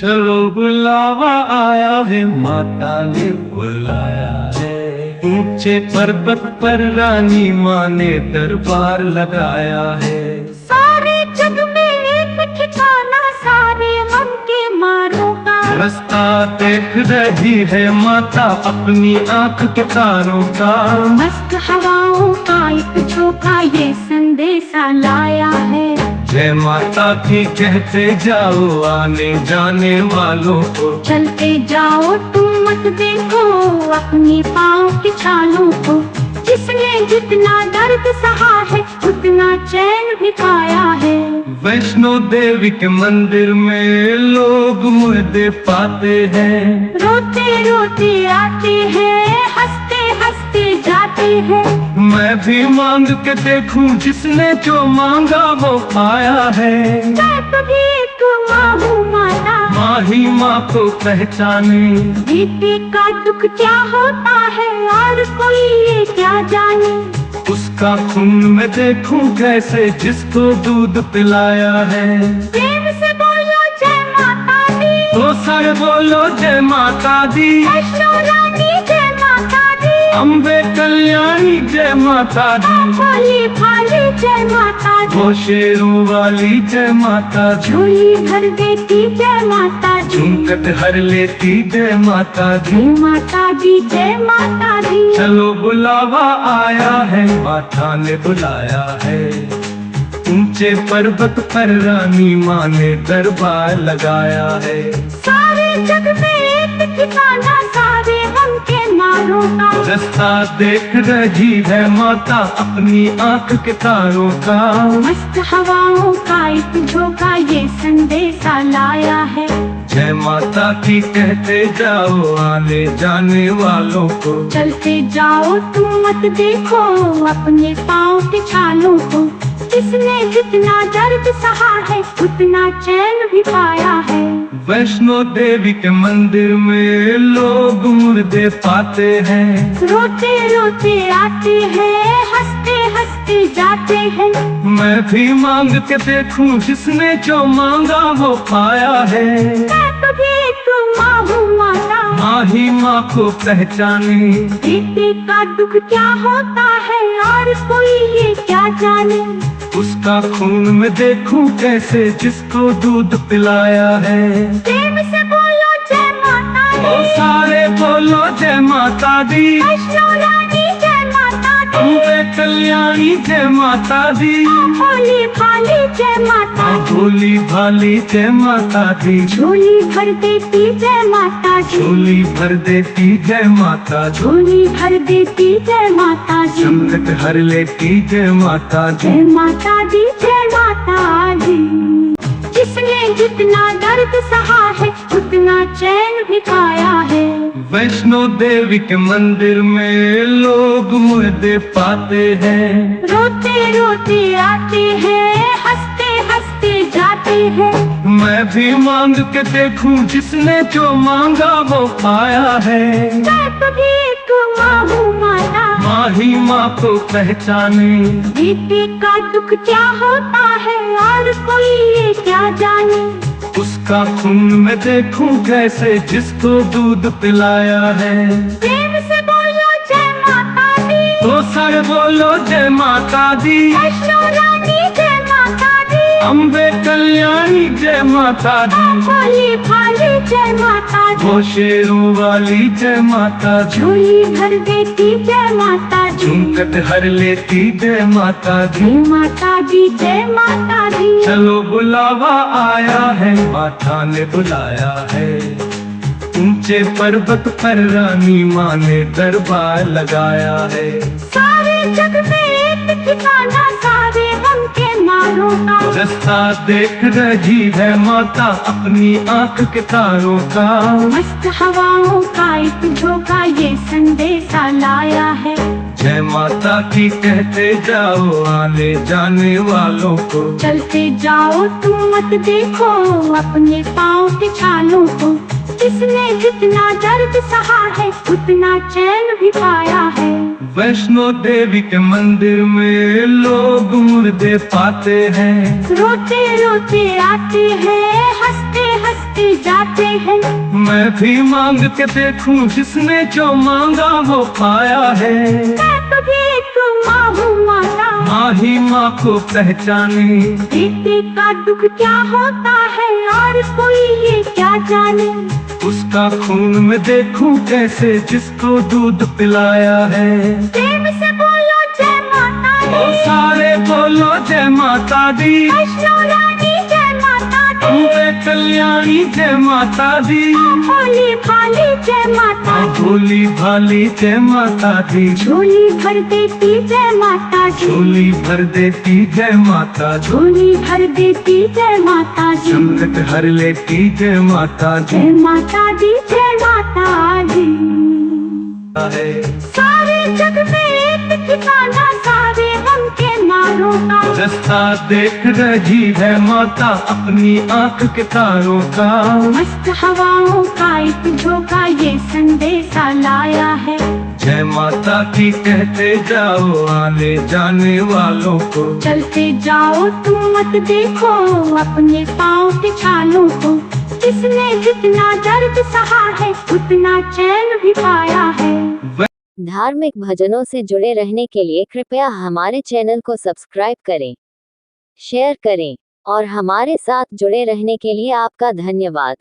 चलो बुलावा आया है, माता ने बुलाया है। ऊंचे पर्वत पर रानी माँ ने दरबार लगाया है। सारे जग में एक ठिकाना, सारे मन के मारों का। रास्ता देख रही है माता अपनी आंख के तारों का। मस्त हवाओं का एक झोंका ये संदेशा लाया है। जय माता की कहते जाओ आने जाने वालों को। चलते जाओ तुम मत देखो अपनी पाँव की छालों को। जिसने जितना दर्द सहा है उतना चैन भी पाया है। वैष्णो देवी के मंदिर में लोग मुर्दे पाते हैं। रोते रोते आते हैं, हंसते हंसते जाते हैं। मैं भी मांग के देखूं जिसने जो मांगा वो पाया है। मैं कभी एक माँ हूँ माता, माँ ही माँ को पहचाने। बेटे का दुख क्या होता है और कोई ये क्या जाने। उसका खून में देखूं कैसे जिसको दूध पिलाया है। प्रेम से बोलो जय माता दी, तो सर बोलो जय माता दी। वैष्णो रानी जय माता दी, अम्बे कल्याणी जय माता दी। भोली भाली जय माता दी, वो शेरों वाली जय माता दी। झोली भर देती जय माता दी, झुमकत हर लेती जय माता दी। जय माता दी जय माता दी। चलो बुलावा आया है, माता ने बुलाया है। ऊंचे पर्वत पर रानी माँ ने दरबार लगाया है। सारे जग में एक ठिकाना, सारे मन के मारों का। रास्ता देख रही है माता अपनी आंख के तारों का। मस्त हवाओं का एक झोंका ये संदेशा लाया है। जय माता की कहते जाओ आने जाने वालों को। चलते जाओ तुम मत देखो अपने पाँव के छालों को। जिसने जितना दर्द सहा है उतना चैन भी पाया है। वैष्णो देवी के मंदिर में लोग मुर्दे पाते हैं। रोते रोते आते हैं, हंसते हंसते जाते हैं। मैं भी मांग के देखूं जिसने जो मांगा वो पाया है। मैं कभी एक माँ हूँ माता, माँ ही माँ को पहचाने। बेटे का दुख क्या होता है और कोई ये क्या जाने। उसका खून में देखूं कैसे जिसको दूध पिलाया है। प्रेम से बोलो जय माता ओ दी, सारे बोलो जय माता दी। वैष्णो रानी जय माता दी, अम्बे कल्याणी जय माता दी। भोली भाली जय माता दी, भोली भाली जय माता दी। झोली भर देती जय माता दी, झोली भर देती जय माता दी। झोली भर देती जय माता दी, संकट हर लेती जय माता दी। जय माता दी जय माता दी। जिसने जितना दर्द सहा है उतना चैन भी पाया है। वैष्णो देवी के मंदिर में लोग मुर्दे पाते हैं। रोते रोते आते हैं, हंसते हंसते जाते हैं। मैं भी मांग के देखूं जिसने जो मांगा वो पाया है। मैं कभी एक माँ हूँ माता, माँ ही माँ को पहचाने। बेटे का दुख क्या होता है और कोई ये क्या जाने। उसका खून में देखूं कैसे जिसको दूध पिलाया है। प्रेम से बोलो जय माता दी, तो सर बोलो जय माता दी। वैष्णो रानी जय माता दी, अम्बे कल्याणी जय माता दी। भोली भाली जय माता दी, वो शेरों वाली जय माता दी। झोली भर देती जय माता दी, झुमकत हर लेती जय माता दी। जय माता दी जय माता दी। चलो बुलावा आया है, माता ने बुलाया है। ऊंचे पर्वत पर रानी माँ ने दरबार लगाया है। सारे जग में एक ठिकाना, सारे मन के मारों का। रास्ता देख रही है माता अपनी आंख के तारों का। मस्त हवाओं का एक झोंका ये संदेशा लाया है। जय माता की कहते जाओ आने जाने वालों को। चलते जाओ तुम मत देखो अपने पाँव के छालों को। जिसने जितना दर्द सहा है उतना चैन भी पाया है। वैष्णो देवी के मंदिर में लोग मुर्दे पाते हैं। रोते रोते आते हैं, हंसते बरसते जाते हैं। मैं भी मांग के देखूं, जिसने जो मांगा वो पाया है। मैं तो भी एक माँ हूँ माता, माँ ही माँ को पहचाने। बेटे का दुख क्या होता है और कोई ये क्या जाने। उसका खून में देखूं कैसे, जिसको दूध पिलाया है। प्रेम से बोलो जय माता ओ दी, सारे बोलो जय माता दी। वैष्णो रानी जय माता दी, वे कल्याणी जय माता दी। भोली भाली जय माता दी, भोली भाली जय माता दी। झोली भर देती जय माता दी, झोली भर देती जय माता दी। झोली भर देती जय माता दी, संकट हर लेती जय माता दी। जय माता दी जय माता दी। है सारे जग में एक ठिकाना, सारे हम के मारों का। रास्ता देख रही है माता अपनी आंख के तारों का। मस्त हवाओं का एक झोंका ये संदेशा लाया है। जय माता की कहते जाओ आने जाने वालों को। चलते जाओ तुम मत देखो अपने पाँव के छालों को। जिसने जितना दर्द सहा है उतना चैन भी पाया है। धार्मिक भजनों से जुड़े रहने के लिए कृपया हमारे चैनल को सब्सक्राइब करें, शेयर करें और हमारे साथ जुड़े रहने के लिए आपका धन्यवाद।